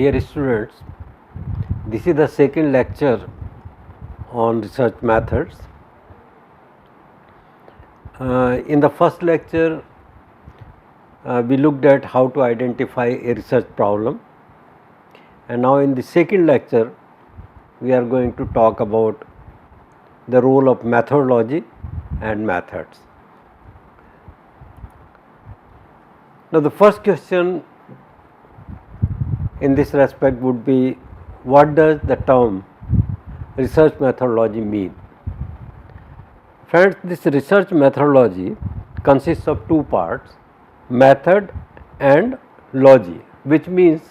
Dear students, this is the second lecture on research methods. In the first lecture, we looked at how to identify a research problem, and now in the second lecture, we are going to talk about the role of methodology and methods. Now, the first question in this respect would be, what does the term research methodology mean? Friends, this research methodology consists of two parts, method and logy, which means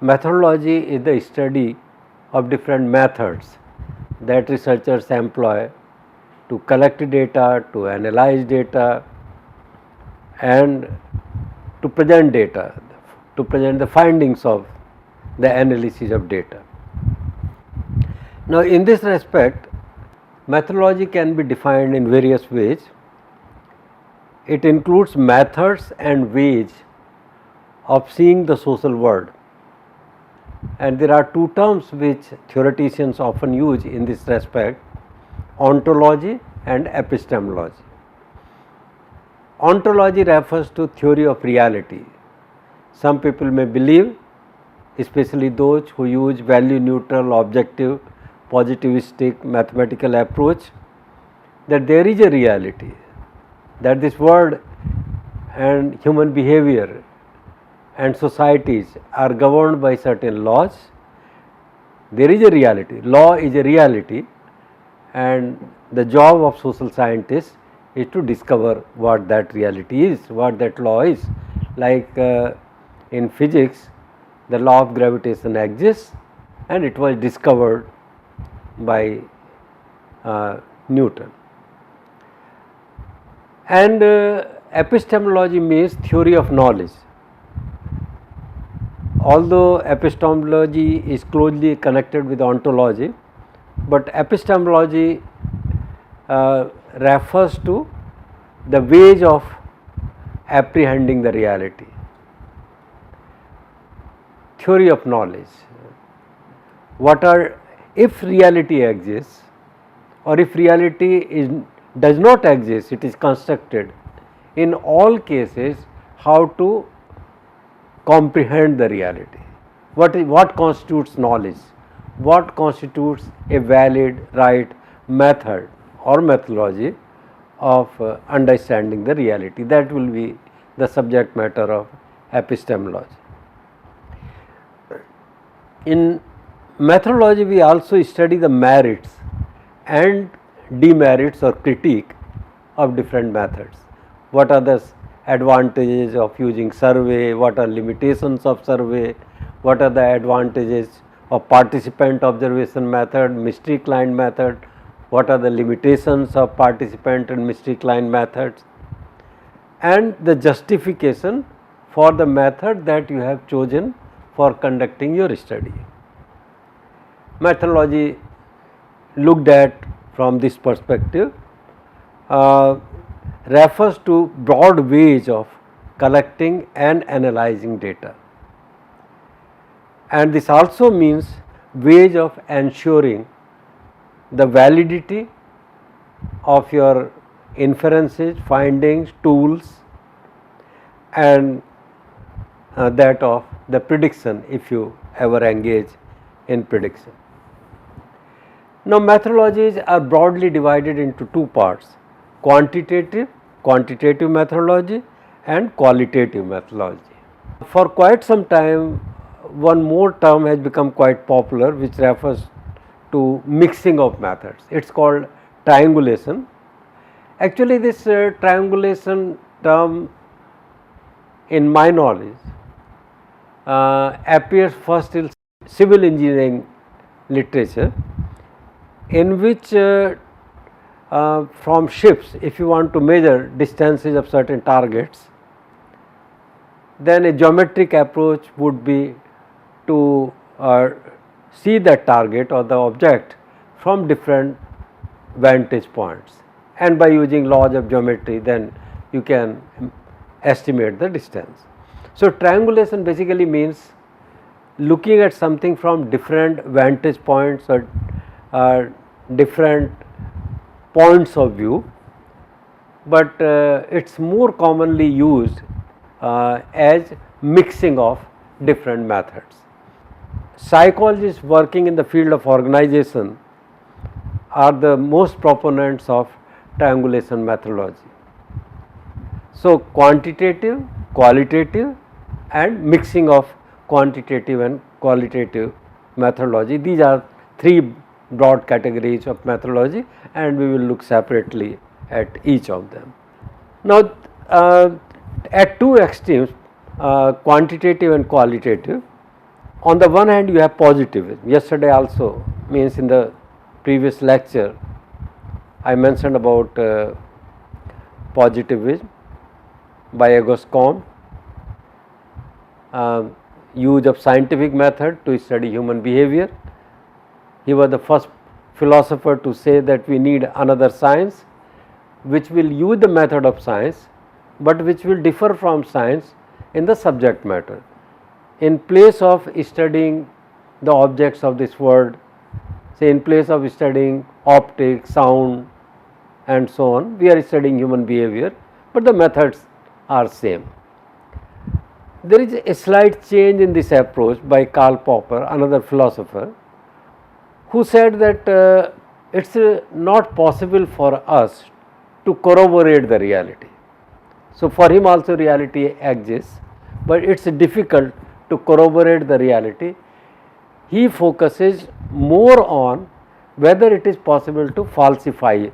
methodology is the study of different methods that researchers employ to collect data, to analyze data, and to present data, to present the findings of the analysis of data. Now, in this respect, methodology can be defined in various ways. It includes methods and ways of seeing the social world, and there are two terms which theoreticians often use in this respect: ontology and epistemology. Ontology refers to theory of reality. Some people may believe, especially those who use value neutral, objective, positivistic mathematical approach, that there is a reality, that this world and human behavior and societies are governed by certain laws. There is a reality, law is a reality, and the job of social scientists is to discover what that reality is, what that law is. Like in physics, the law of gravitation exists, and it was discovered by Newton. And epistemology means theory of knowledge. Although epistemology is closely connected with ontology, but epistemology refers to the ways of apprehending the reality. Theory of knowledge. If reality exists, or if reality does not exist, it is constructed. In all cases, how to comprehend the reality. What constitutes knowledge? What constitutes a valid, right method or methodology of understanding the reality? That will be the subject matter of epistemology. In methodology, we also study the merits and demerits or critique of different methods. What are the advantages of using survey? What are limitations of survey? What are the advantages of participant observation method, mystery client method? What are the limitations of participant and mystery client methods? And the justification for the method that you have chosen for conducting your study. Methodology looked at from this perspective refers to broad ways of collecting and analyzing data, and this also means ways of ensuring the validity of your inferences, findings, tools, and that of the prediction, if you ever engage in prediction. Now, methodologies are broadly divided into two parts: quantitative methodology and qualitative methodology. For quite some time, one more term has become quite popular, which refers to mixing of methods. It is called triangulation. Actually, this triangulation term, in my knowledge, appears first in civil engineering literature, in which from ships, if you want to measure distances of certain targets, then a geometric approach would be to see that target or the object from different vantage points, and by using laws of geometry, then you can estimate the distance. So, triangulation basically means looking at something from different vantage points or different points of view, but it's more commonly used as mixing of different methods. Psychologists working in the field of organization are the most proponents of triangulation methodology. So, quantitative, qualitative and mixing of quantitative and qualitative methodology, these are three broad categories of methodology, and we will look separately at each of them. Now, at two extremes, quantitative and qualitative, on the one hand you have positivism. Yesterday also, means in the previous lecture I mentioned about positivism by Auguste Comte, use of scientific method to study human behavior. He was the first philosopher to say that we need another science which will use the method of science, but which will differ from science in the subject matter. In place of studying the objects of this world, say in place of studying optics, sound and so on, we are studying human behavior, but the methods are same. There is a slight change in this approach by Karl Popper, another philosopher, who said that it's not possible for us to corroborate the reality. So, for him also reality exists, but it's difficult to corroborate the reality. He focuses more on whether it is possible to falsify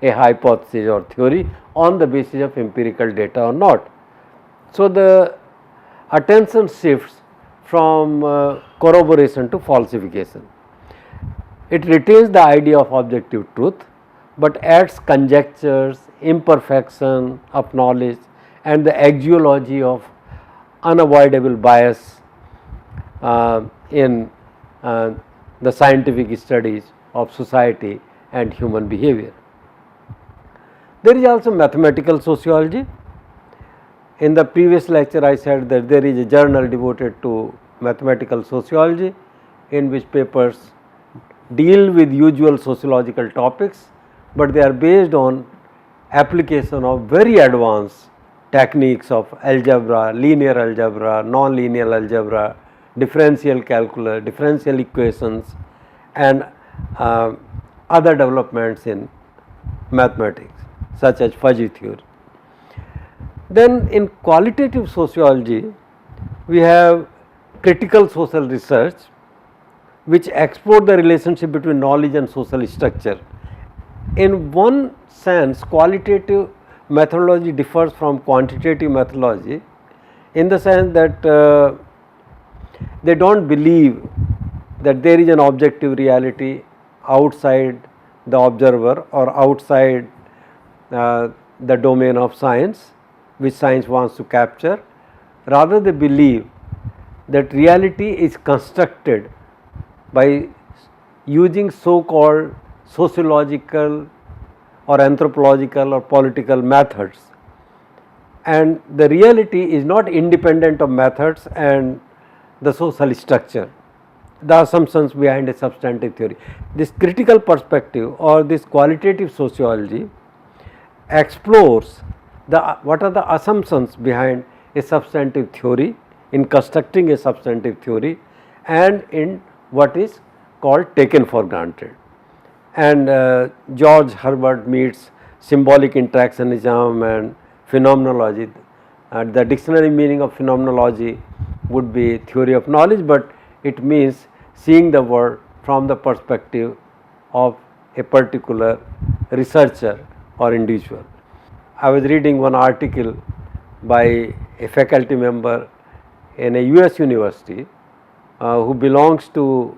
a hypothesis or theory on the basis of empirical data or not. So, the attention shifts from corroboration to falsification. It retains the idea of objective truth, but adds conjectures, imperfection of knowledge and the axiology of unavoidable bias in the scientific studies of society and human behavior. There is also mathematical sociology. In the previous lecture I said that there is a journal devoted to mathematical sociology, in which papers deal with usual sociological topics, but they are based on application of very advanced techniques of algebra, linear algebra, non-linear algebra, differential calculus, differential equations and other developments in mathematics such as fuzzy theory. Then in qualitative sociology, we have critical social research, which explore the relationship between knowledge and social structure. In one sense, qualitative methodology differs from quantitative methodology in the sense that they do not believe that there is an objective reality outside the observer or outside the domain of science, which science wants to capture. Rather, they believe that reality is constructed by using so called sociological or anthropological or political methods, and the reality is not independent of methods and the social structure, the assumptions behind a substantive theory. This critical perspective or this qualitative sociology explores what are the assumptions behind a substantive theory, in constructing a substantive theory and in what is called taken for granted. And George Herbert Mead's symbolic interactionism and phenomenology. The dictionary meaning of phenomenology would be theory of knowledge, but it means seeing the world from the perspective of a particular researcher or individual. I was reading one article by a faculty member in a US university who belongs to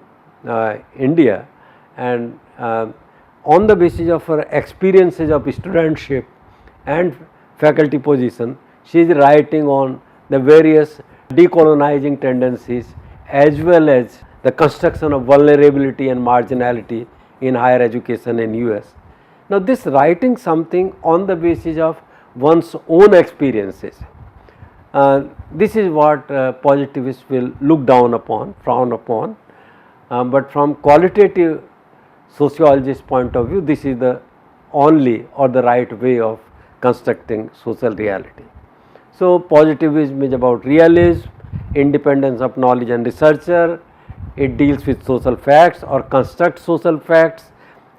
India, and on the basis of her experiences of studentship and faculty position, she is writing on the various decolonizing tendencies as well as the construction of vulnerability and marginality in higher education in US. Now, this writing something on the basis of one's own experiences This is what positivists will look down upon, frown upon, but from qualitative sociologist point of view, this is the only or the right way of constructing social reality. So, positivism is about realism, independence of knowledge and researcher. It deals with social facts or constructs social facts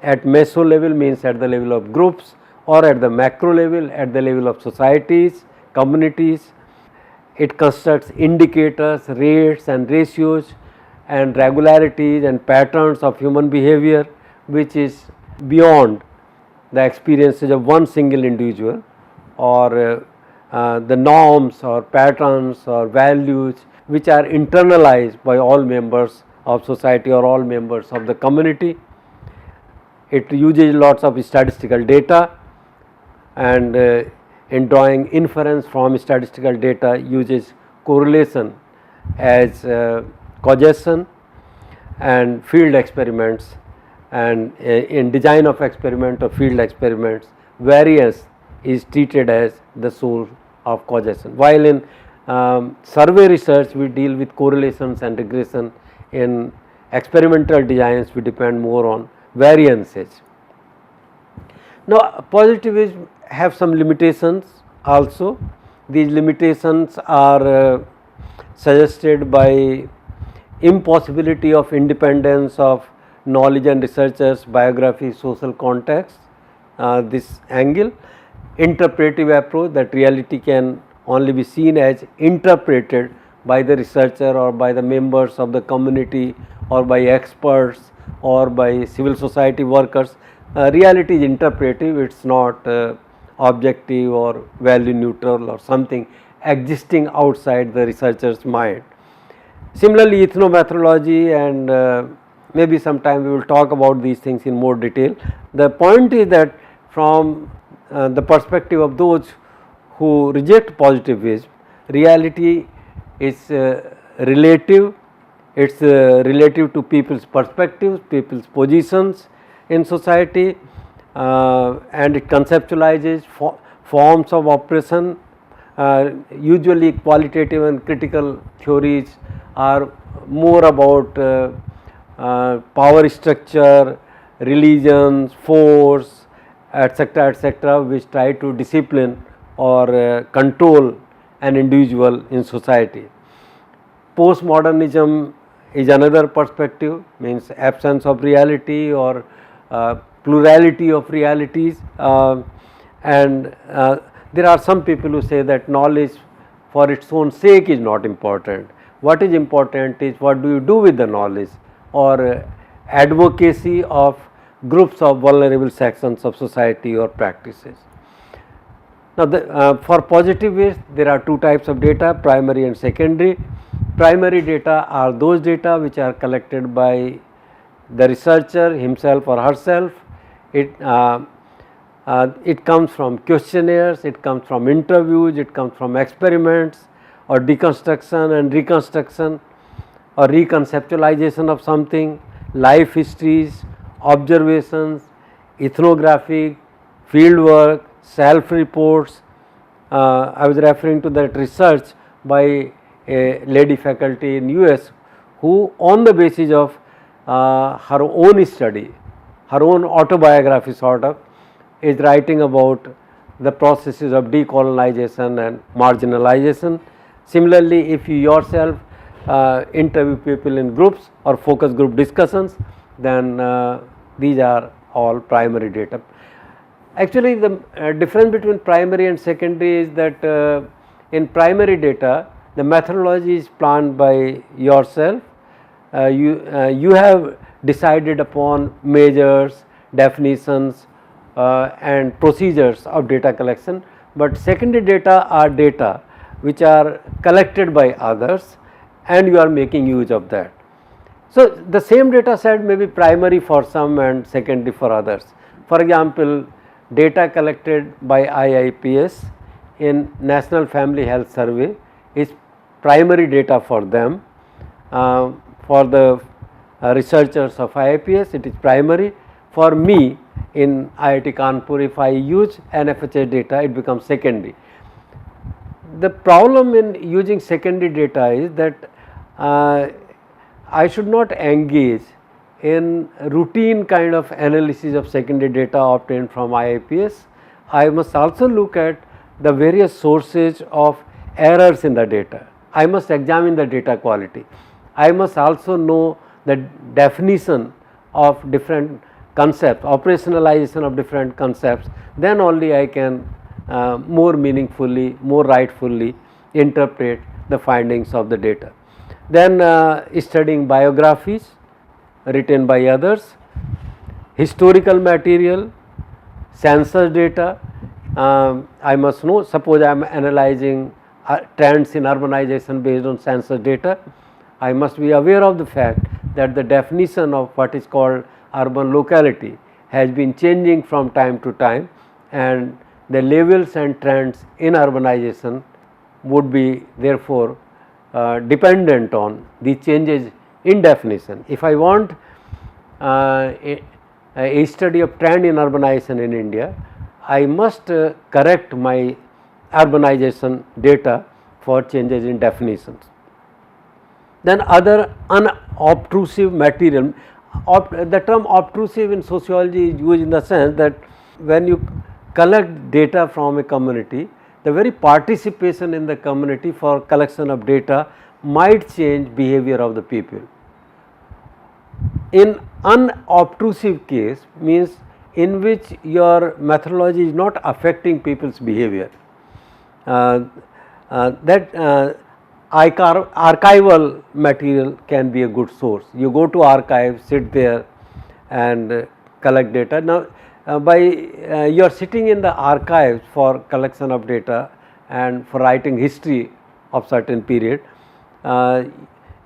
at meso level, means at the level of groups, or at the macro level, at the level of societies, communities. It constructs indicators, rates and ratios and regularities and patterns of human behavior, which is beyond the experiences of one single individual, or the norms or patterns or values which are internalized by all members of society or all members of the community. It uses lots of statistical data, and in drawing inference from statistical data uses correlation as causation, and field experiments, and in design of experiment or field experiments, variance is treated as the source of causation, while in survey research we deal with correlations and regression. In experimental designs we depend more on variances. Now, positivism have some limitations also. These limitations are suggested by impossibility of independence of knowledge and researchers, biography, social context, this angle, interpretive approach, that reality can only be seen as interpreted by the researcher or by the members of the community or by experts or by civil society workers. Reality is interpretive, it is not objective or value neutral or something existing outside the researcher's mind. Similarly, ethnomethodology, and maybe sometime we will talk about these things in more detail. The point is that from the perspective of those who reject positivism, reality is relative, it is relative to people's perspectives, people's positions in society, and it conceptualizes forms of oppression. Usually qualitative and critical theories are more about power structure, religions, force, etc., which try to discipline or control an individual in society. Postmodernism is another perspective, means absence of reality or plurality of realities, and there are some people who say that knowledge for its own sake is not important. What is important is what do you do with the knowledge, or advocacy of groups of vulnerable sections of society or practices. Now, for positivists there are two types of data, primary and secondary. Primary data are those data which are collected by the researcher himself or herself. It comes from questionnaires, it comes from interviews, it comes from experiments or deconstruction and reconstruction or reconceptualization of something, life histories, observations, ethnographic, field work, self reports. I was referring to that research by a lady faculty in US who, on the basis of her own study, her own autobiography sort of, is writing about the processes of decolonization and marginalization. Similarly, if you yourself interview people in groups or focus group discussions, then these are all primary data. Actually, the difference between primary and secondary is that in primary data the methodology is planned by yourself. You have decided upon measures, definitions and procedures of data collection, but secondary data are data which are collected by others and you are making use of that. So, the same data set may be primary for some and secondary for others. For example, data collected by IIPS in National Family Health Survey is primary data for them. For the researchers of IIPS it is primary. For me in IIT Kanpur, if I use NFHS data, it becomes secondary. the problem in using secondary data is that I should not engage in routine kind of analysis of secondary data obtained from IIPS. I must also look at the various sources of errors in the data. I must examine the data quality. I must also know the definition of different concepts, operationalization of different concepts, then only I can more meaningfully, more rightfully interpret the findings of the data. Then studying biographies written by others, historical material, census data. I must know, suppose I am analyzing trends in urbanization based on census data, I must be aware of the fact that the definition of what is called urban locality has been changing from time to time, and the levels and trends in urbanization would be therefore dependent on the changes in definition. If I want a study of trend in urbanization in India, I must correct my urbanization data for changes in definitions. Then other unobtrusive material. The term obtrusive in sociology is used in the sense that when you collect data from a community, the very participation in the community for collection of data might change behavior of the people. In unobtrusive case means in which your methodology is not affecting people's behavior. Archival material can be a good source. You go to archive, sit there and collect data. Now, you are sitting in the archives for collection of data and for writing history of certain period,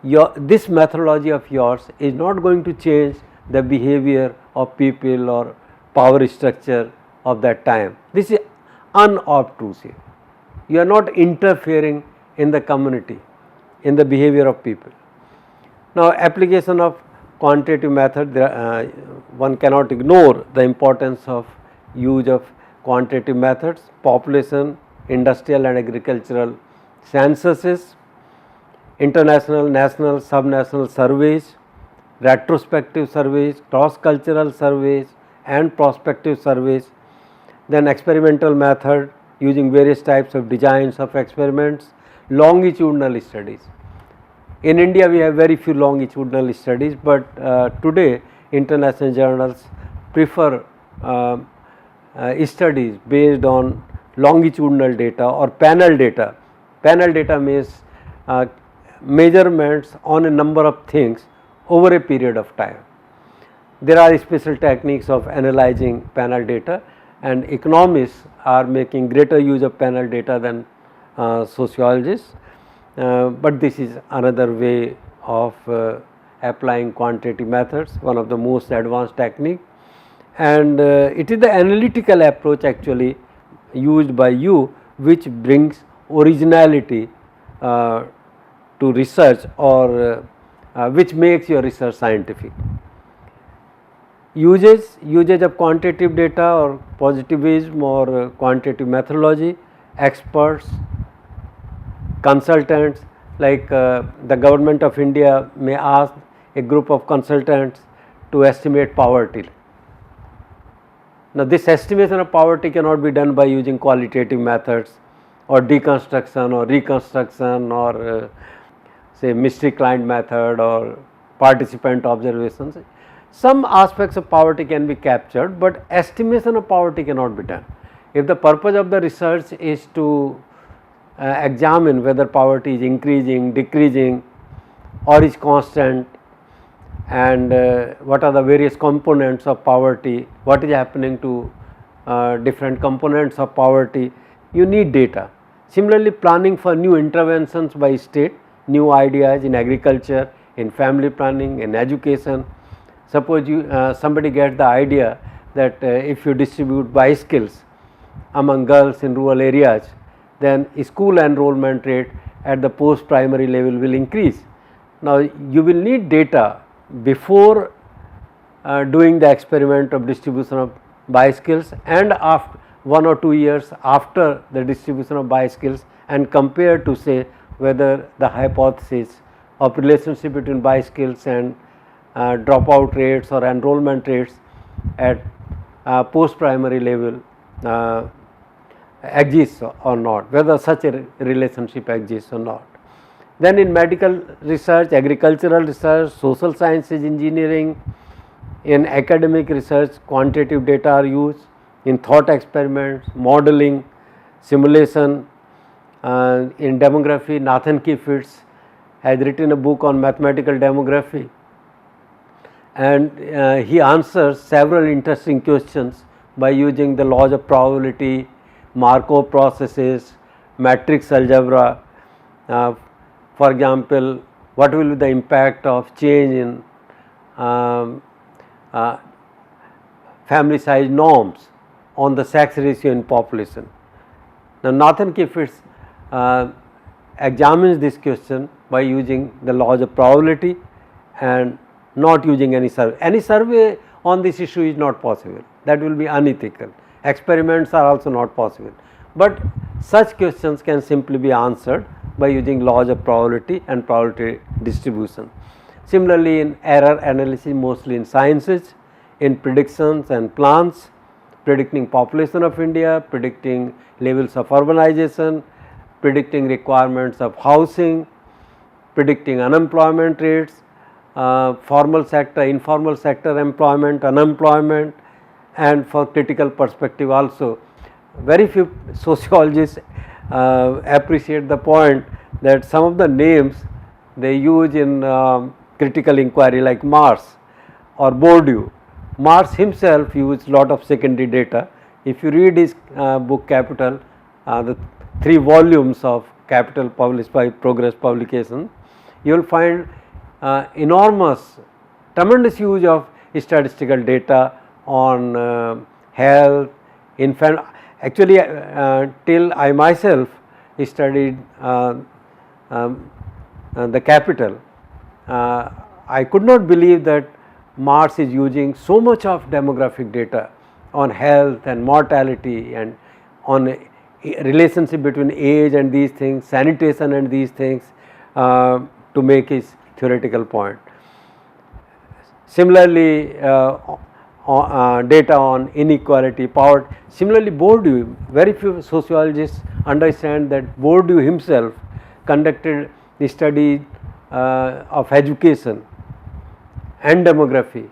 this methodology of yours is not going to change the behavior of people or power structure of that time. This is unobtrusive. You are not interfering in the community, in the behavior of people. Now, application of quantitative method, one cannot ignore the importance of use of quantitative methods, population, industrial and agricultural censuses, international, national, subnational surveys, retrospective surveys, cross-cultural surveys and prospective surveys, then experimental method using various types of designs of experiments, longitudinal studies. In India we have very few longitudinal studies, but today international journals prefer studies based on longitudinal data or panel data. Panel data means measurements on a number of things over a period of time. There are special techniques of analyzing panel data, and economists are making greater use of panel data than sociologists, but this is another way of applying quantitative methods, one of the most advanced technique, and it is the analytical approach actually used by you which brings originality to research, or which makes your research scientific. Usage of quantitative data or positivism or quantitative methodology, experts, consultants, like the government of India may ask a group of consultants to estimate poverty. Now, this estimation of poverty cannot be done by using qualitative methods or deconstruction or reconstruction or say mystery client method or participant observations. Some aspects of poverty can be captured, but estimation of poverty cannot be done. If the purpose of the research is to examine whether poverty is increasing, decreasing or is constant, and what are the various components of poverty, what is happening to different components of poverty, you need data. Similarly, planning for new interventions by state, new ideas in agriculture, in family planning, in education. Suppose somebody gets the idea that if you distribute bicycles among girls in rural areas, then school enrollment rate at the post primary level will increase. Now, you will need data before doing the experiment of distribution of bicycles, and after 1 or 2 years after the distribution of bicycles and compare to say whether the hypothesis of relationship between biskills and dropout rates or enrollment rates at post primary level exists or not, whether such a relationship exists or not. Then in medical research, agricultural research, social sciences, engineering, in academic research, quantitative data are used. In thought experiments, modeling, simulation. In demography, Nathan Kifitz has written a book on mathematical demography, and he answers several interesting questions by using the laws of probability, Markov processes, matrix algebra. For example, what will be the impact of change in family size norms on the sex ratio in population. Now, Nathan Kifitz examines this question by using the laws of probability and not using any survey. Any survey on this issue is not possible, that will be unethical. Experiments are also not possible, but such questions can simply be answered by using laws of probability and probability distribution. Similarly, in error analysis, mostly in sciences, in predictions and plans, predicting population of India, predicting levels of urbanization, predicting requirements of housing, predicting unemployment rates, formal sector, informal sector employment, unemployment, and for critical perspective also. Very few sociologists appreciate the point that some of the names they use in critical inquiry, like Marx or Bourdieu. Marx himself used lot of secondary data. If you read his book Capital, the 3 volumes of Capital published by Progress Publication, you will find enormous, tremendous use of statistical data on health, infant. Actually, till I myself studied the Capital, I could not believe that Marx is using so much of demographic data on health and mortality and on relationship between age and these things, sanitation and these things to make his theoretical point. Similarly, data on inequality, poverty. Similarly, Bourdieu, very few sociologists understand that Bourdieu himself conducted the study of education and demography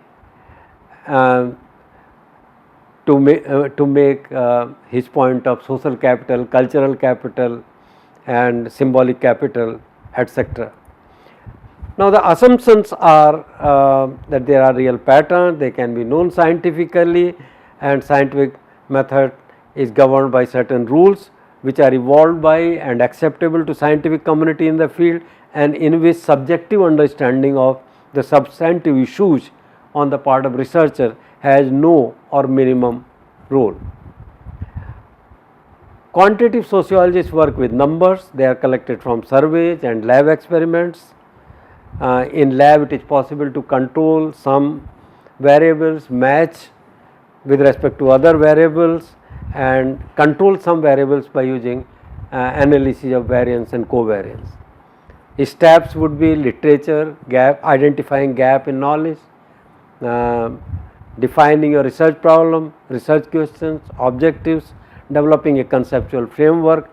to make his point of social capital, cultural capital and symbolic capital, etc. Now, the assumptions are that there are real patterns, they can be known scientifically, and scientific method is governed by certain rules which are evolved by and acceptable to scientific community in the field, and in which subjective understanding of the substantive issues on the part of researcher has no or minimum role. Quantitative sociologists work with numbers, they are collected from surveys and lab experiments. In lab, it is possible to control some variables, match with respect to other variables, and control some variables by using analysis of variance and covariance. Steps would be literature, gap, identifying gap in knowledge, defining your research problem, research questions, objectives, developing a conceptual framework.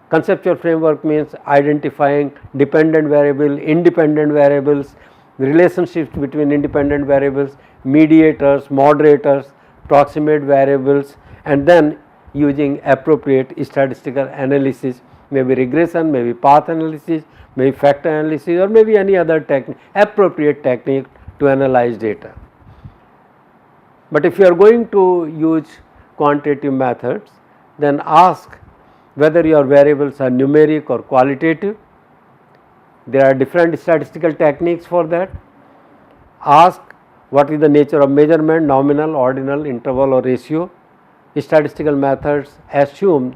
Conceptual framework means identifying dependent variable, independent variables, relationships between independent variables, mediators, moderators, proximate variables, and then using appropriate statistical analysis, maybe regression, maybe path analysis, maybe factor analysis, or maybe any other appropriate technique to analyze data. But if you are going to use quantitative methods, then ask whether your variables are numeric or qualitative. There are different statistical techniques for that. Ask what is the nature of measurement, nominal, ordinal, interval or ratio. Statistical methods assume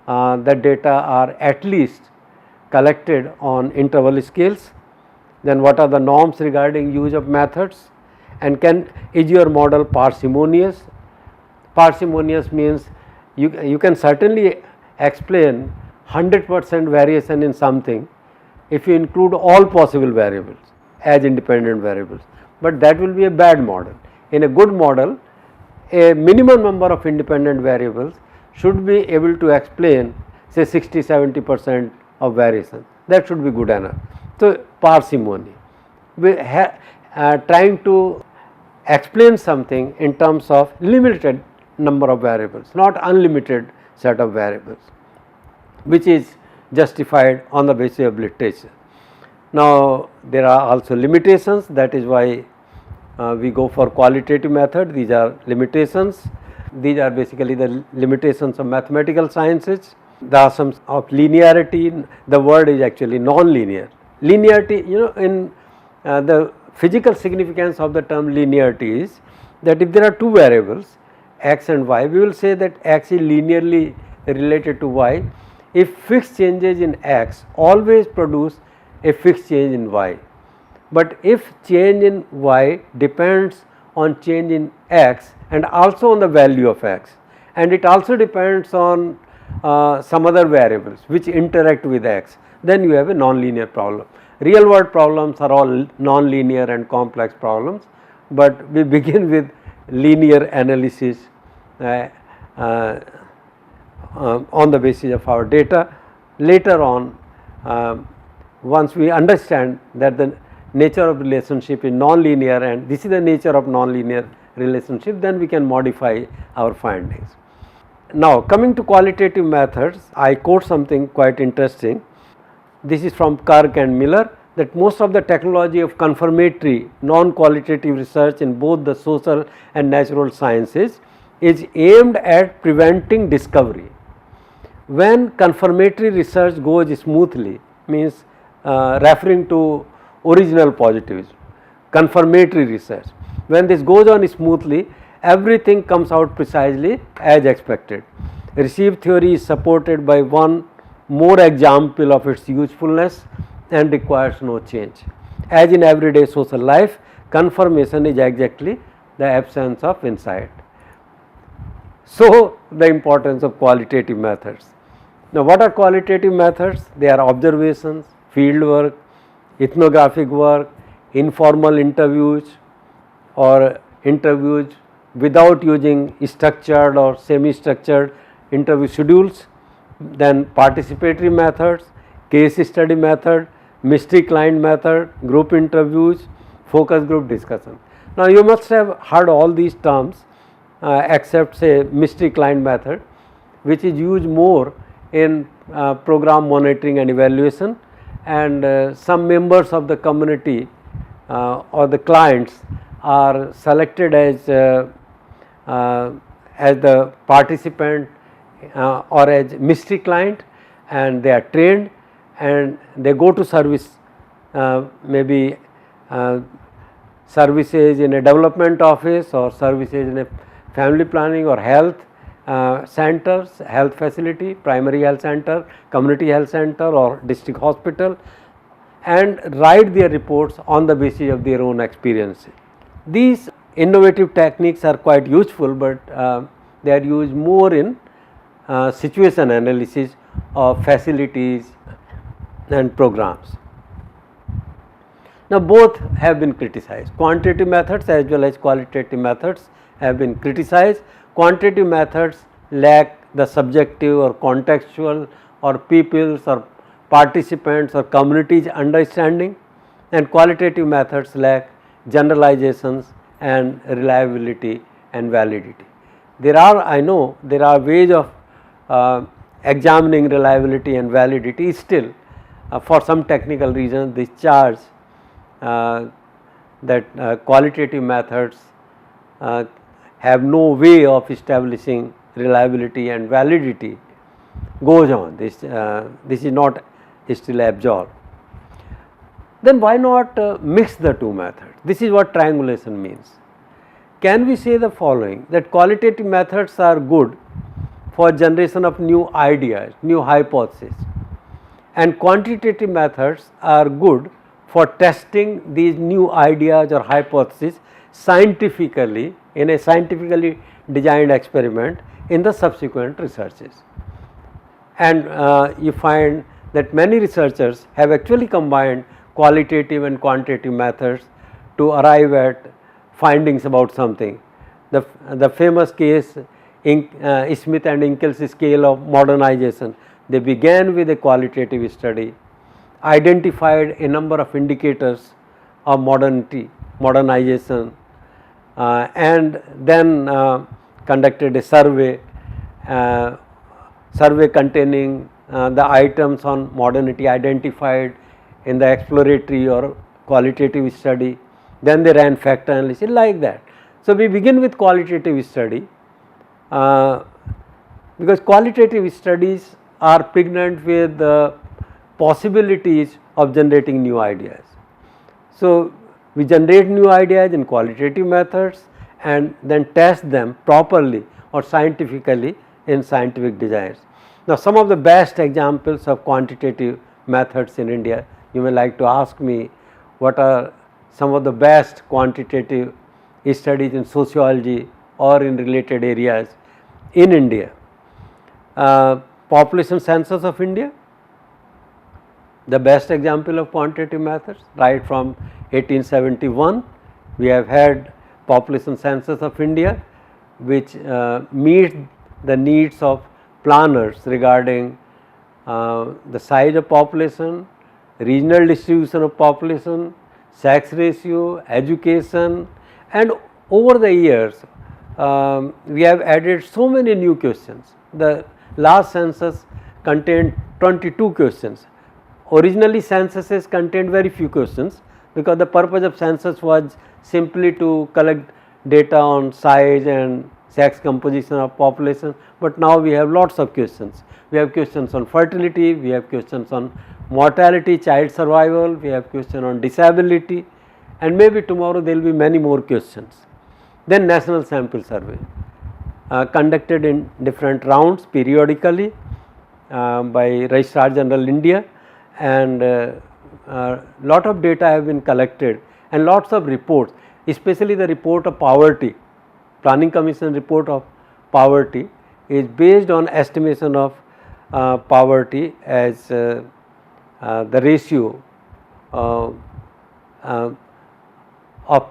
that data are at least collected on interval scales. Then what are the norms regarding use of methods, and is your model parsimonious? Parsimonious means you can certainly explain 100% variation in something if you include all possible variables as independent variables, but that will be a bad model. In a good model, a minimum number of independent variables should be able to explain say 60-70% of variation. That should be good enough. So, parsimony, we trying to explain something in terms of limited number of variables, not unlimited set of variables, which is justified on the basis of literature. Now, there are also limitations, that is why we go for qualitative method. These are limitations. These are basically the limitations of mathematical sciences. There are some of linearity. The word is actually non-linear. Linearity, in the physical significance of the term linearity is that if there are two variables x and y, we will say that x is linearly related to y if fixed changes in x always produce a fixed change in y. But if change in y depends on change in x and also on the value of x, and it also depends on some other variables which interact with x, then you have a non-linear problem. Real world problems are all non-linear and complex problems, but we begin with linear analysis on the basis of our data. Later on, once we understand that the nature of relationship is non-linear and this is the nature of non-linear relationship, then we can modify our findings. Now, coming to qualitative methods, I quote something quite interesting. This is from Kirk and Miller, that most of the technology of confirmatory non-qualitative research in both the social and natural sciences is aimed at preventing discovery. When confirmatory research goes smoothly, means referring to original positivism, confirmatory research, when this goes on smoothly, everything comes out precisely as expected. Received theory is supported by one more example of its usefulness and requires no change. As in everyday social life, confirmation is exactly the absence of insight. So, the importance of qualitative methods. Now, what are qualitative methods? They are observations, field work, ethnographic work, informal interviews or interviews without using structured or semi-structured interview schedules, then participatory methods, case study method, mystery client method, group interviews, focus group discussion. Now, you must have heard all these terms except say mystery client method, which is used more in program monitoring and evaluation, and some members of the community or the clients are selected as the participant or as mystery client, and they are trained and they go to service, maybe services in a development office or services in a family planning or health centers, health facility, primary health center, community health center or district hospital, and write their reports on the basis of their own experiences. These innovative techniques are quite useful, but they are used more in situation analysis of facilities and programs. Now, both have been criticized. Quantitative methods as well as qualitative methods have been criticized. Quantitative methods lack the subjective or contextual or people's or participants or communities understanding, and qualitative methods lack generalizations and reliability and validity. There are, I know, there are ways of examining reliability and validity. Still, for some technical reasons, this charge that qualitative methods have no way of establishing reliability and validity goes on. This is not still absorbed. Then why not mix the two methods? This is what triangulation means. Can we say the following, that qualitative methods are good for generation of new ideas, new hypotheses, and quantitative methods are good for testing these new ideas or hypotheses scientifically in a scientifically designed experiment in the subsequent researches. and you find that many researchers have actually combined qualitative and quantitative methods to arrive at findings about something. The famous case Smith and Inkel's scale of modernization, they began with a qualitative study, identified a number of indicators of modernization, and then conducted a survey containing the items on modernity identified in the exploratory or qualitative study. Then they ran factor analysis like that. So, we begin with qualitative study because qualitative studies are pregnant with the possibilities of generating new ideas. So, we generate new ideas in qualitative methods and then test them properly or scientifically in scientific designs. Now, some of the best examples of quantitative methods in India, you may like to ask me what are some of the best quantitative studies in sociology or in related areas in India. Population census of India, the best example of quantitative methods. Right from 1871, we have had population census of India, which meets the needs of planners regarding the size of population, regional distribution of population, sex ratio, education, and over the years we have added so many new questions. The last census contained 22 questions. Originally censuses contained very few questions because the purpose of census was simply to collect data on size and sex composition of population, but now we have lots of questions. We have questions on fertility, we have questions on mortality, child survival, we have questions on disability, and maybe tomorrow there will be many more questions. Then national sample survey conducted in different rounds periodically by Registrar General India, and lot of data have been collected and lots of reports, especially the report of poverty. Planning Commission report of poverty is based on estimation of poverty as the ratio of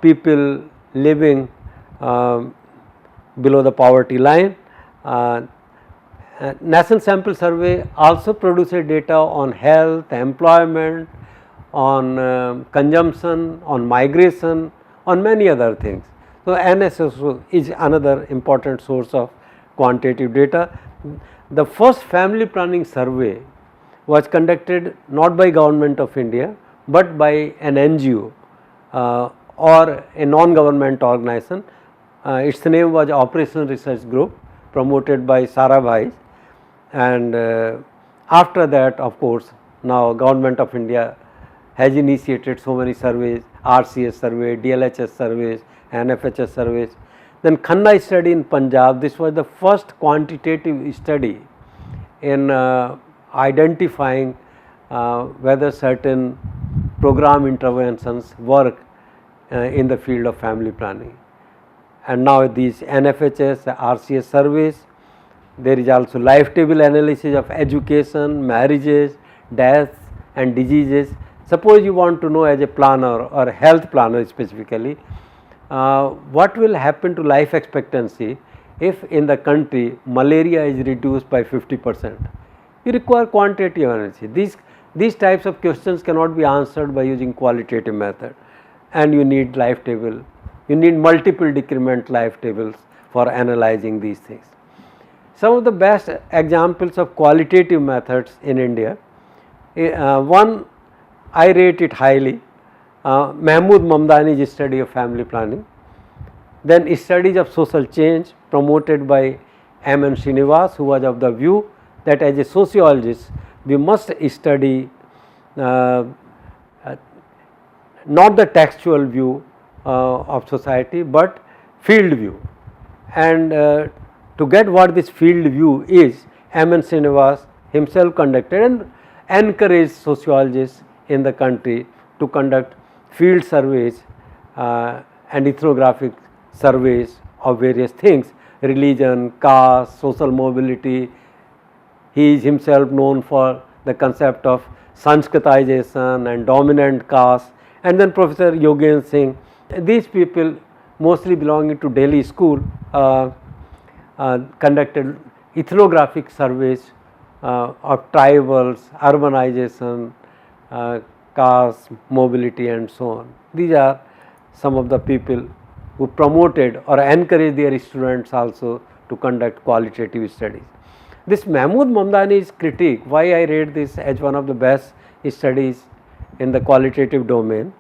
people living below the poverty line. National sample survey also produces data on health, employment, on consumption, on migration, on many other things. So, NSSO is another important source of quantitative data. The first family planning survey was conducted not by Government of India, but by an NGO or a non-government organization. Its name was Operation Research Group, promoted by Sarabhai, and after that, of course, now Government of India has initiated so many surveys, RCS survey, DLHS surveys, NFHS surveys. Then Khanna study in Punjab, this was the first quantitative study in identifying whether certain program interventions work in the field of family planning. And now these NFHS, RCS surveys, there is also life table analysis of education, marriages, deaths and diseases. Suppose you want to know as a planner or health planner specifically, what will happen to life expectancy if in the country malaria is reduced by 50%. You require quantitative analysis. These types of questions cannot be answered by using qualitative method, and you need life table. You need multiple decrement life tables for analyzing these things. Some of the best examples of qualitative methods in India, one I rate it highly, Mahmood Mamdani's study of family planning. Then studies of social change promoted by M.N. Srinivas, who was of the view that as a sociologist we must study not the textual view of society, but field view. And to get what this field view is, M.N. Srinivas himself conducted and encouraged sociologists in the country to conduct field surveys and ethnographic surveys of various things: religion, caste, social mobility, He is himself known for the concept of Sanskritization and dominant caste. And then Professor Yogen Singh. These people, mostly belonging to Delhi school, conducted ethnographic surveys of tribals, urbanization, caste, mobility and so on. These are some of the people who promoted or encouraged their students also to conduct qualitative studies. This Mahmood Mamdani's critique, why I rate this as one of the best studies in the qualitative domain.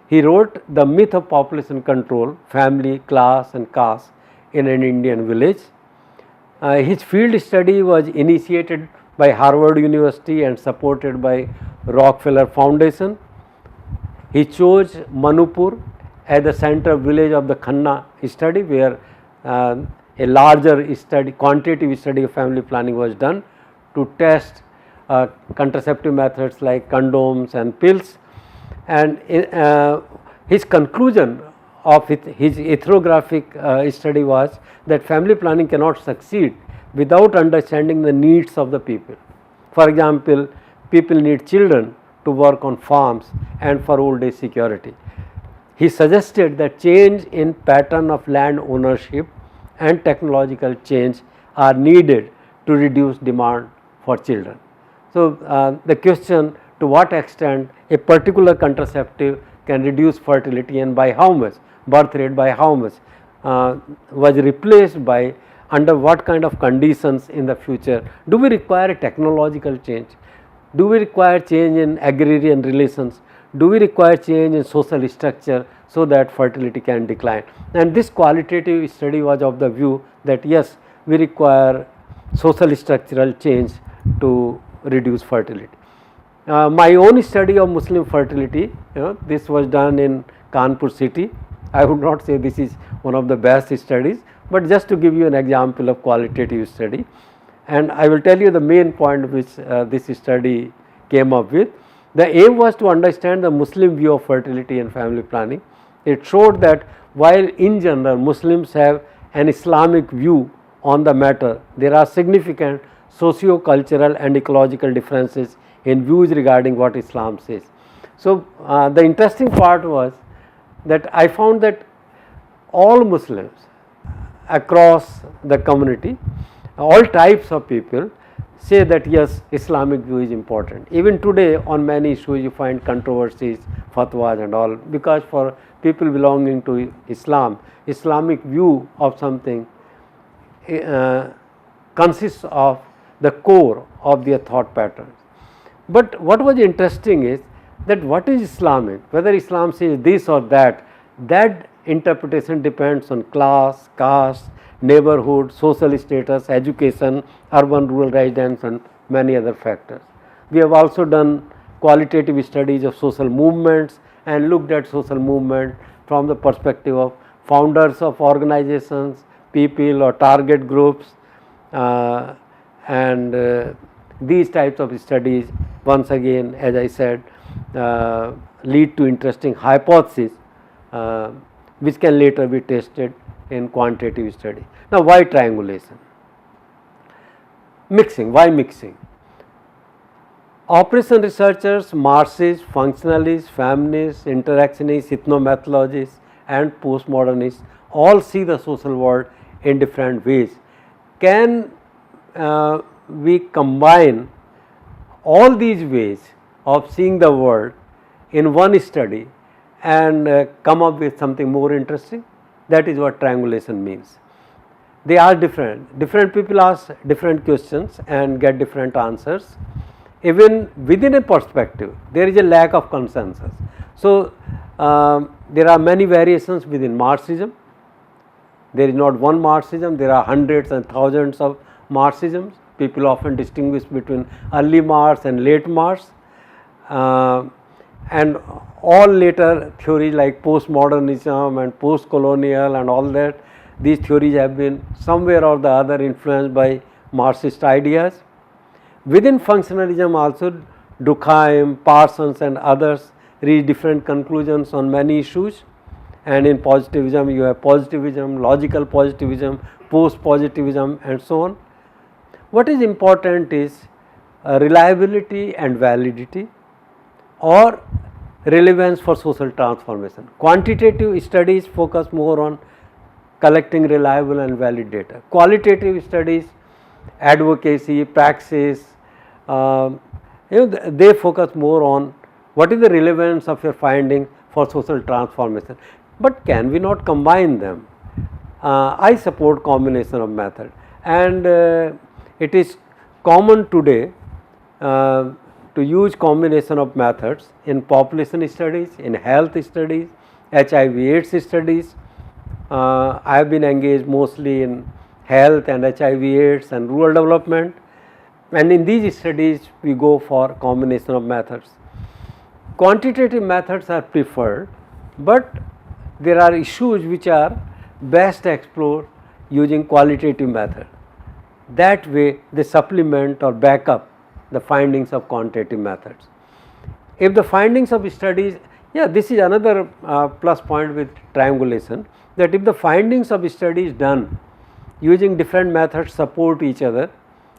He wrote The Myth of Population Control, Family, Class and Caste in an Indian Village. His field study was initiated by Harvard University and supported by Rockefeller Foundation. He chose Manupur as the center village of the Khanna study, where a larger study, quantitative study of family planning was done to test contraceptive methods like condoms and pills. And his conclusion of his ethnographic study was that family planning cannot succeed without understanding the needs of the people. For example, people need children to work on farms and for old age security. He suggested that change in pattern of land ownership and technological change are needed to reduce demand for children. So, the question, to what extent a particular contraceptive can reduce fertility and by how much, birth rate by how much, was replaced by under what kind of conditions in the future. Do we require a technological change? Do we require change in agrarian relations? Do we require change in social structure so that fertility can decline? And this qualitative study was of the view that yes, we require social structural change to reduce fertility. My own study of Muslim fertility, this was done in Kanpur city. I would not say this is one of the best studies, but just to give you an example of qualitative study. And I will tell you the main point which this study came up with. The aim was to understand the Muslim view of fertility and family planning. It showed that while in general Muslims have an Islamic view on the matter, there are significant socio-cultural and ecological differences in views regarding what Islam says. So, the interesting part was that I found that all Muslims across the community, all types of people say that yes, Islamic view is important. Even today on many issues you find controversies, fatwas and all, because for people belonging to Islam, Islamic view of something consists of the core of their thought patterns. But what was interesting is that what is Islamic, whether Islam says this or that interpretation depends on class, caste, neighborhood, social status, education, urban rural residence and many other factors. We have also done qualitative studies of social movements and looked at social movement from the perspective of founders of organizations, people or target groups, and these types of studies once again, as I said, lead to interesting hypotheses which can later be tested in quantitative study. Now, why triangulation? Mixing, why mixing? Operation researchers, Marxists, functionalists, feminists, interactionists, ethnomethodologists and postmodernists all see the social world in different ways. Can we combine all these ways of seeing the world in one study and come up with something more interesting? That is what triangulation means. They are different. Different people ask different questions and get different answers. Even within a perspective, there is a lack of consensus. So, there are many variations within Marxism. There is not one Marxism, there are hundreds and thousands of Marxisms. People often distinguish between early Marx and late Marx. And all later theories like postmodernism and post-colonial and all that, these theories have been somewhere or the other influenced by Marxist ideas. Within functionalism also, Durkheim, Parsons and others reach different conclusions on many issues. And in positivism, you have positivism, logical positivism, post-positivism and so on. What is important is reliability and validity or relevance for social transformation. Quantitative studies focus more on collecting reliable and valid data. Qualitative studies, advocacy, praxis, they focus more on what is the relevance of your finding for social transformation. But can we not combine them? I support combination of method, and it is common today to use combination of methods in population studies, in health studies, HIV/AIDS studies. I have been engaged mostly in health and HIV/AIDS and rural development, and in these studies we go for combination of methods. Quantitative methods are preferred, but there are issues which are best explored using qualitative method. That way they supplement or back up the findings of quantitative methods. If the findings of studies, this is another plus point with triangulation, that if the findings of studies done using different methods support each other,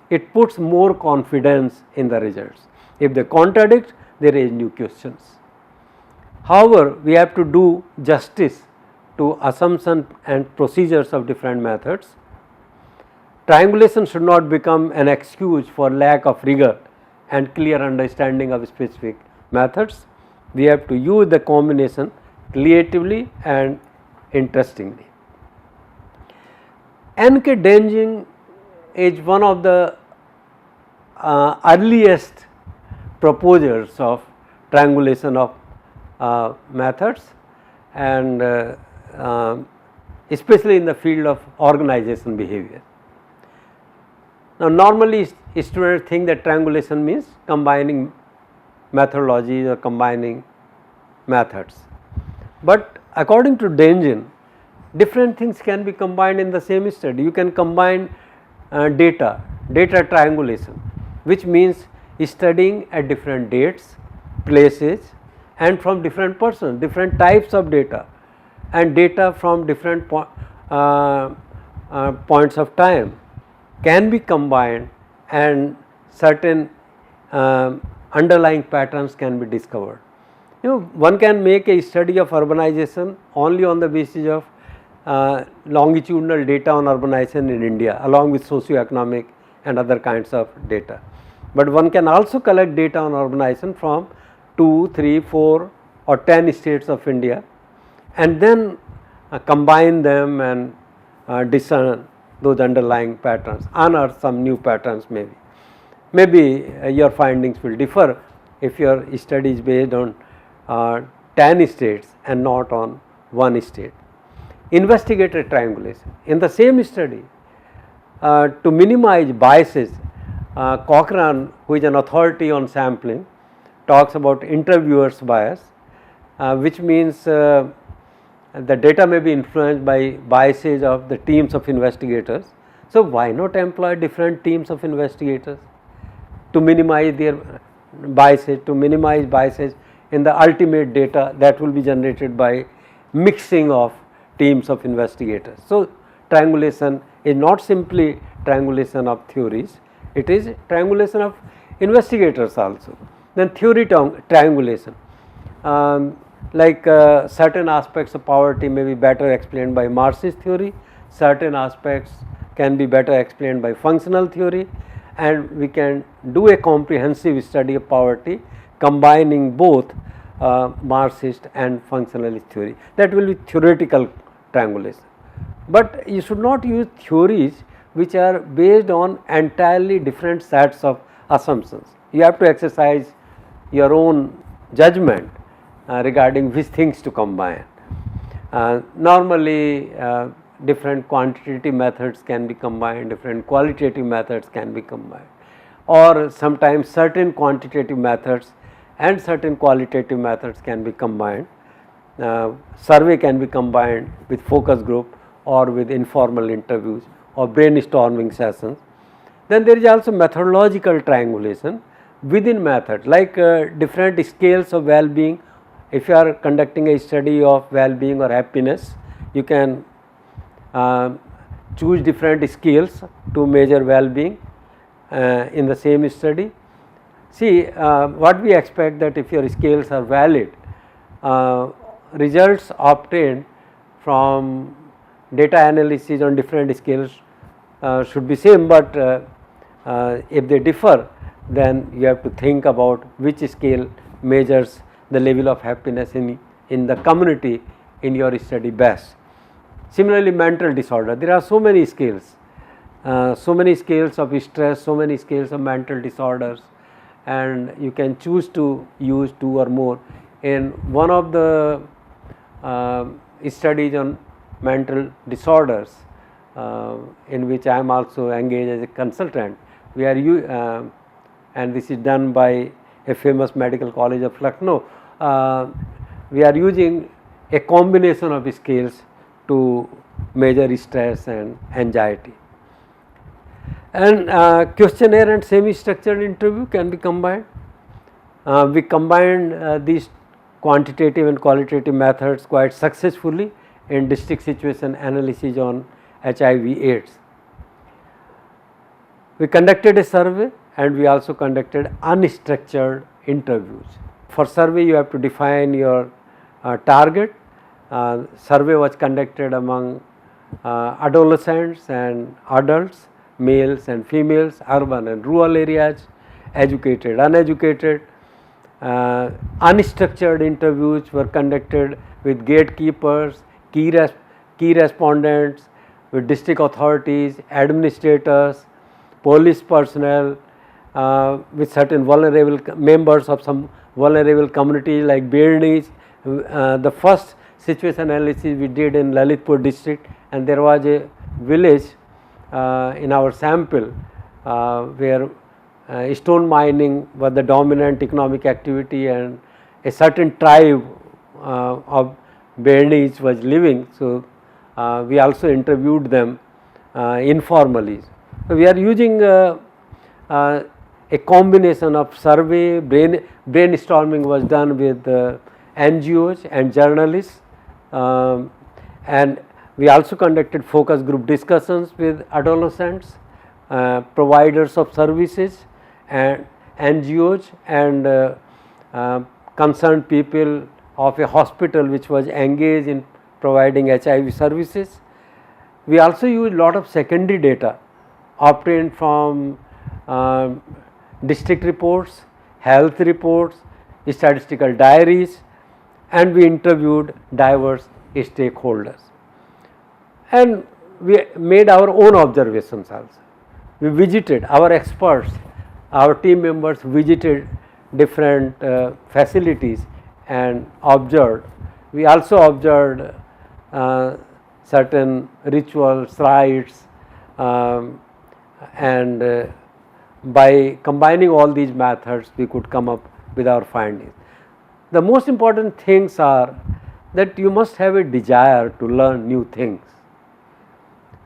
it puts more confidence in the results. If they contradict, they raise new questions. However, we have to do justice to assumptions and procedures of different methods. Triangulation should not become an excuse for lack of rigor and clear understanding of specific methods. We have to use the combination creatively and interestingly. N.K. Dengin is one of the earliest proposers of triangulation of methods, and especially in the field of organization behavior. Now, normally students think that triangulation means combining methodologies or combining methods, but according to Dengin, different things can be combined in the same study. You can combine data triangulation, which means studying at different dates, places, and from different persons, different types of data, and data from different points of time can be combined, and certain underlying patterns can be discovered. One can make a study of urbanization only on the basis of longitudinal data on urbanization in India, along with socio-economic and other kinds of data. But one can also collect data on urbanization from 2, 3, 4 or 10 states of India, and then combine them and discern those underlying patterns, unearth some new patterns maybe. Maybe your findings will differ if your study is based on 10 states and not on one state. Investigator triangulation. In the same study, to minimize biases, Cochrane, who is an authority on sampling, talks about interviewer's bias, which means the data may be influenced by biases of the teams of investigators. So, why not employ different teams of investigators to minimize their biases, to minimize biases in the ultimate data that will be generated by mixing of teams of investigators. So, triangulation is not simply triangulation of theories, it is triangulation of investigators also. Then theory triangulation, like certain aspects of poverty may be better explained by Marxist theory, certain aspects can be better explained by functional theory, and we can do a comprehensive study of poverty combining both Marxist and functionalist theory. That will be theoretical triangulation. But you should not use theories which are based on entirely different sets of assumptions. You have to exercise your own judgment regarding which things to combine. Normally different quantitative methods can be combined, different qualitative methods can be combined, or sometimes certain quantitative methods and certain qualitative methods can be combined. Survey can be combined with focus group or with informal interviews or brainstorming sessions. Then there is also methodological triangulation within method, like different scales of well-being. If you are conducting a study of well-being or happiness, you can choose different scales to measure well-being, in the same study. See, what we expect that if your scales are valid, results obtained from data analysis on different scales should be same, but if they differ, then you have to think about which scale measures the level of happiness in the community in your study best. Similarly, mental disorder, there are so many scales of stress, so many scales of mental disorders, and you can choose to use 2 or more. In one of the studies on mental disorders, in which I am also engaged as a consultant, we are and this is done by a famous medical college of Lucknow. We are using a combination of scales to measure stress and anxiety. And questionnaire and semi-structured interview can be combined. We combined these quantitative and qualitative methods quite successfully in district situation analysis on HIV/AIDS. We conducted a survey and we also conducted unstructured interviews. For survey, you have to define your target. Survey was conducted among adolescents and adults, males and females, urban and rural areas, educated, uneducated. Unstructured interviews were conducted with gatekeepers, key respondents, with district authorities, administrators, police personnel, with certain vulnerable members of some vulnerable communities like Birnis. The first situation analysis we did in Lalitpur district, and there was a village in our sample where stone mining was the dominant economic activity, and a certain tribe of Birnis was living. So, we also interviewed them informally. So, we are using a combination of survey, brainstorming was done with NGOs and journalists, and we also conducted focus group discussions with adolescents, providers of services and NGOs and concerned people of a hospital which was engaged in providing HIV services. We also use a lot of secondary data obtained from district reports, health reports, statistical diaries, and we interviewed diverse stakeholders. And we made our own observations also. We visited, our experts, our team members visited different facilities and observed. We also observed certain rituals, rites, and by combining all these methods we could come up with our findings. The most important things are that you must have a desire to learn new things.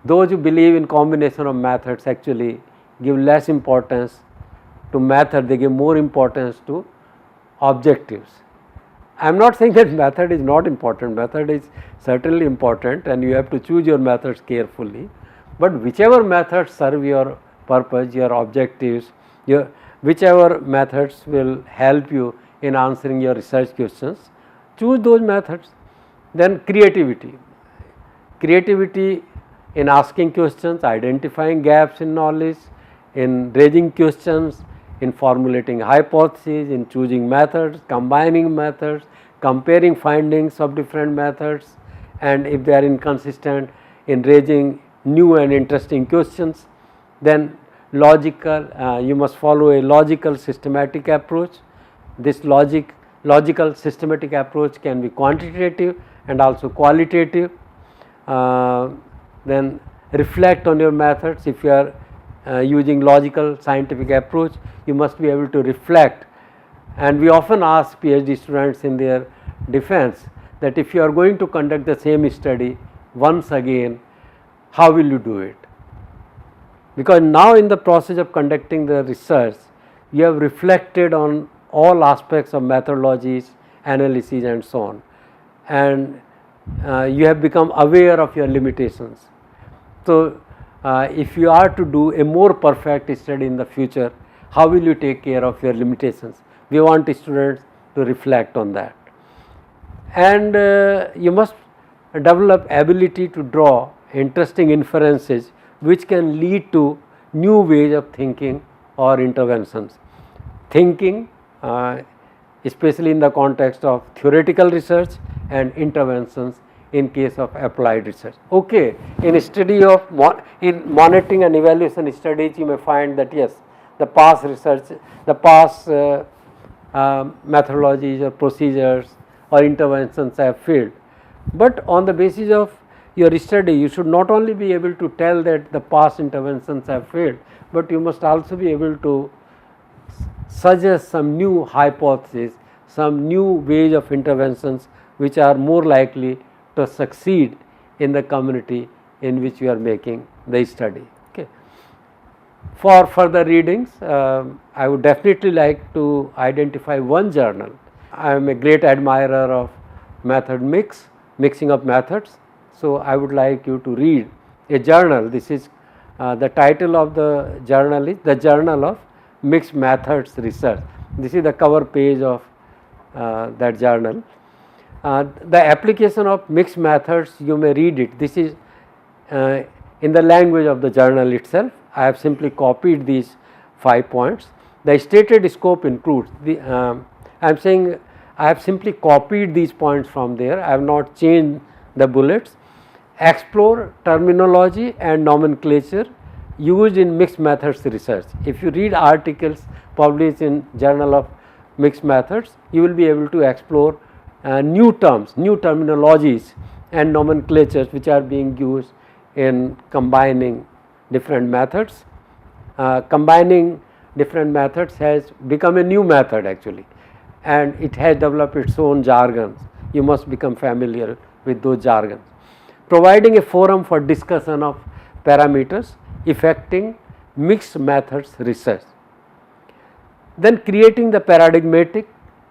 Those who believe in combination of methods actually give less importance to method, they give more importance to objectives. I am not saying that method is not important, method is certainly important and you have to choose your methods carefully, but whichever methods serve your purpose, your objectives, whichever methods will help you in answering your research questions, choose those methods. Then creativity in asking questions, identifying gaps in knowledge, in raising questions, in formulating hypotheses, in choosing methods, combining methods, comparing findings of different methods, and if they are inconsistent, in raising new and interesting questions. Then logical, you must follow a logical systematic approach. This logical systematic approach can be quantitative and also qualitative. Then reflect on your methods. If you are using logical scientific approach, you must be able to reflect, and we often ask PhD students in their defense that if you are going to conduct the same study once again, how will you do it? Because now in the process of conducting the research, you have reflected on all aspects of methodologies, analysis and so on, and you have become aware of your limitations. So, if you are to do a more perfect study in the future, how will you take care of your limitations? We want students to reflect on that. And you must develop ability to draw interesting inferences which can lead to new ways of thinking or interventions. Thinking especially in the context of theoretical research, and interventions in case of applied research. Okay, in study of in monitoring and evaluation studies, you may find that yes, the past research, the past methodologies or procedures or interventions have failed. But on the basis of your study, you should not only be able to tell that the past interventions have failed, but you must also be able to suggest some new hypotheses, some new ways of interventions which are more likely to succeed in the community in which you are making the study. Okay. For further readings, I would definitely like to identify one journal. I am a great admirer of method mixing of methods. So, I would like you to read a journal. This is the title of the journal is the Journal of Mixed Methods Research. This is the cover page of that journal. The application of mixed methods, you may read it. This is in the language of the journal itself. I have simply copied these 5 points. The stated scope includes the I am saying I have simply copied these points from there. I have not changed the bullets. Explore terminology and nomenclature used in mixed methods research. If you read articles published in Journal of Mixed Methods, you will be able to explore new terms, new terminologies and nomenclatures which are being used in combining different methods. Combining different methods has become a new method actually, and it has developed its own jargons. You must become familiar with those jargons. Providing a forum for discussion of parameters affecting mixed methods research. Then creating the paradigmatic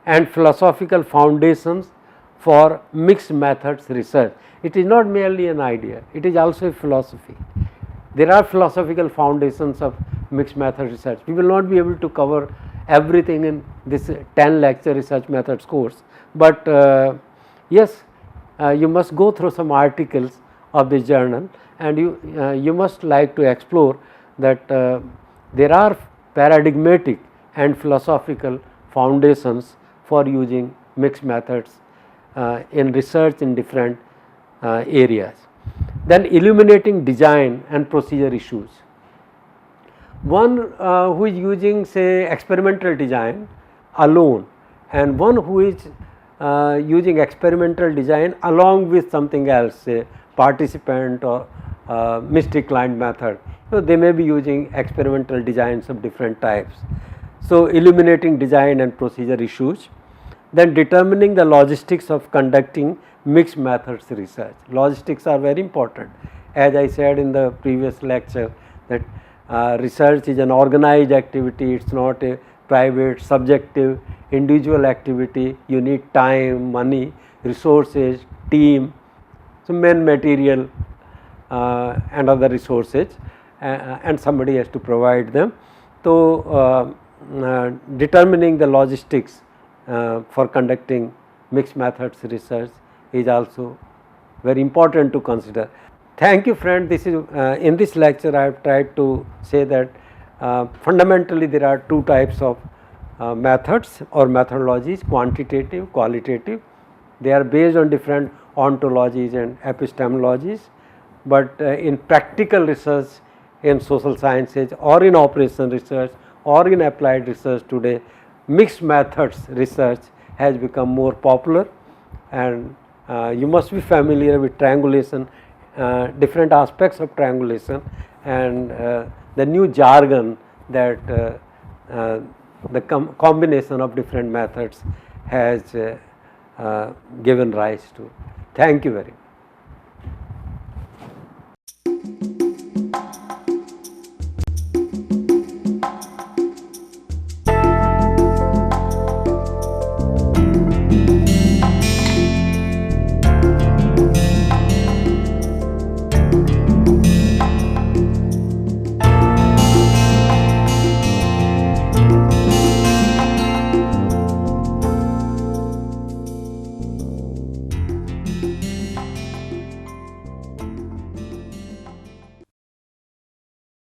and philosophical foundations for mixed methods research. It is not merely an idea, it is also a philosophy. There are philosophical foundations of mixed method research. We will not be able to cover everything in this 10 lecture research methods course, but yes, you must go through some articles of this journal, and you must like to explore that there are paradigmatic and philosophical foundations for using mixed methods in research in different areas. Then illuminating design and procedure issues. One who is using say experimental design alone, and one who is using experimental design along with something else, say participant or mixed client method, they may be using experimental designs of different types. So, illuminating design and procedure issues. Then determining the logistics of conducting mixed methods research. Logistics are very important. As I said in the previous lecture that research is an organized activity, it is not a private, subjective, individual activity. You need time, money, resources, team, so men, material and other resources, and somebody has to provide them. So, determining the logistics for conducting mixed methods research is also very important to consider. Thank you friend. This is in this lecture I have tried to say that fundamentally there are two types of methods or methodologies, quantitative, qualitative. They are based on different ontologies and epistemologies, but in practical research in social sciences or in operation research or in applied research today, mixed methods research has become more popular, and you must be familiar with triangulation, different aspects of triangulation, and the new jargon that the combination of different methods has given rise to. Thank you very much.